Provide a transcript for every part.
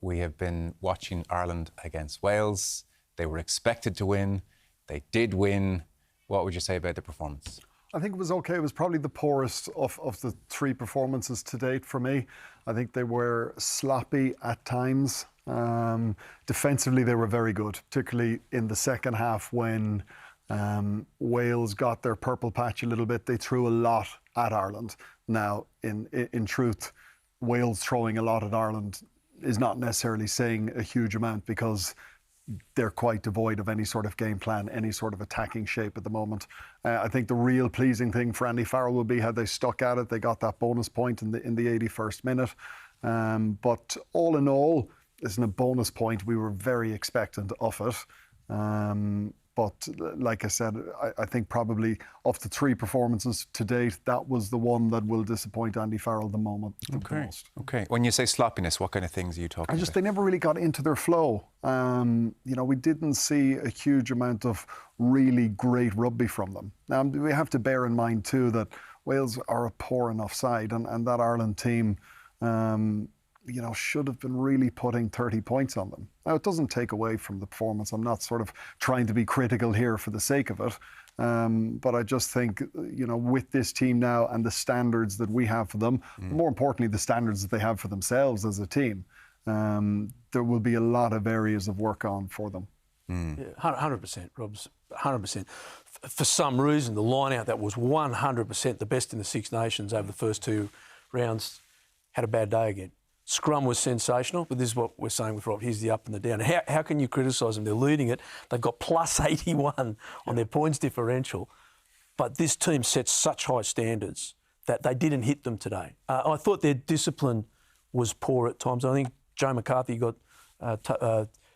We have been watching Ireland against Wales. They were expected to win. They did win. What would you say about the performance? I think it was okay. It was probably the poorest of the three performances to date for me. I think they were sloppy at times. Defensively, they were very good, particularly in the second half when Wales got their purple patch a little bit. They threw a lot at Ireland. Now, in truth, Wales throwing a lot at Ireland is not necessarily saying a huge amount because they're quite devoid of any sort of game plan, any sort of attacking shape at the moment. I think the real pleasing thing for Andy Farrell will be how they stuck at it. They got that bonus point in the 81st minute. But all in all, isn't a bonus point. We were very expectant of it. But like I said, I think probably of the three performances to date, that was the one that will disappoint Andy Farrell the most. Okay. When you say sloppiness, what kind of things are you talking about? They never really got into their flow. We didn't see a huge amount of really great rugby from them. Now, we have to bear in mind too that Wales are a poor enough side, and that Ireland team should have been really putting 30 points on them. Now, it doesn't take away from the performance. I'm not sort of trying to be critical here for the sake of it. But I just think, with this team now and the standards that we have for them, more importantly, the standards that they have for themselves as a team, there will be a lot of areas of work on for them. Yeah, 100%, Robs, 100%. For some reason, the line-out that was 100% the best in the Six Nations over the first two rounds had a bad day again. Scrum was sensational, but this is what we're saying with Rob. Here's the up and the down. How can you criticise them? They're leading it. They've got plus 81 on their points differential. But this team sets such high standards that they didn't hit them today. I thought their discipline was poor at times. I think Joe McCarthy got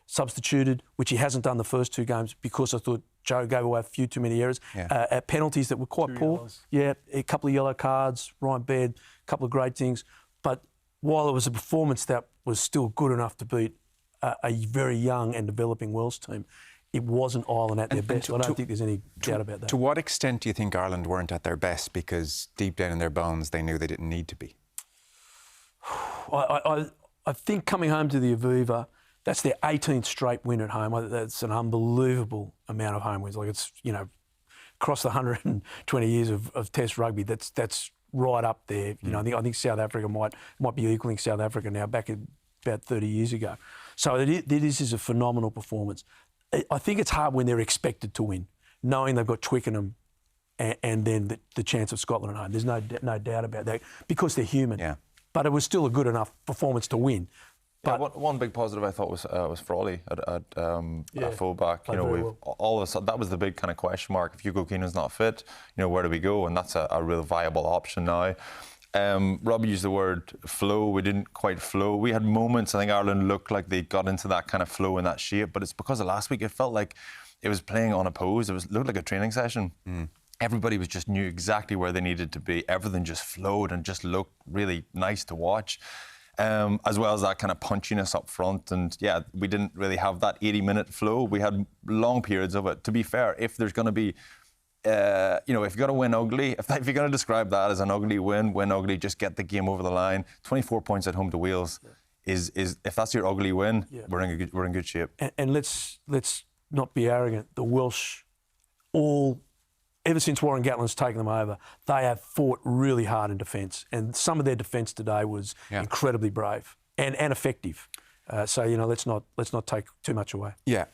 substituted, which he hasn't done the first two games because I thought Joe gave away a few too many errors. At penalties that were quite poor. Yellows. Yeah, a couple of yellow cards, Ryan Baird, a couple of great things. But while it was a performance that was still good enough to beat a very young and developing Wales team, it wasn't Ireland at their best. I don't think there's any doubt about that. To what extent do you think Ireland weren't at their best because deep down in their bones they knew they didn't need to be? I think coming home to the Aviva, that's their 18th straight win at home. That's an unbelievable amount of home wins. Like it's, across the 120 years of Test rugby, that's right up there. I think South Africa might be equaling South Africa now, back about 30 years ago. So this is a phenomenal performance. I think it's hard when they're expected to win, knowing they've got Twickenham and then the chance of Scotland at home. There's no doubt about that because they're human. Yeah. But it was still a good enough performance to win. But one big positive I thought was Frawley at fullback. All of a sudden that was the big kind of question mark. If Hugo Keenan's not fit, where do we go? And that's a real viable option now. Robbie used the word flow. We didn't quite flow. We had moments. I think Ireland looked like they got into that kind of flow and that shape. But it's because of last week. It felt like it was playing unopposed. It looked like a training session. Everybody just knew exactly where they needed to be. Everything just flowed and just looked really nice to watch. As well as that kind of punchiness up front. And yeah, we didn't really have that 80-minute flow. We had long periods of it. To be fair, if there's going to be, if you're going to win ugly, if you're going to describe that as an ugly win ugly, just get the game over the line. 24 points at home to Wales is if that's your ugly win, we're in good shape. And let's not be arrogant. The Welsh ever since Warren Gatland's taken them over, they have fought really hard in defence. And some of their defence today was incredibly brave and effective. So let's not take too much away. Yeah.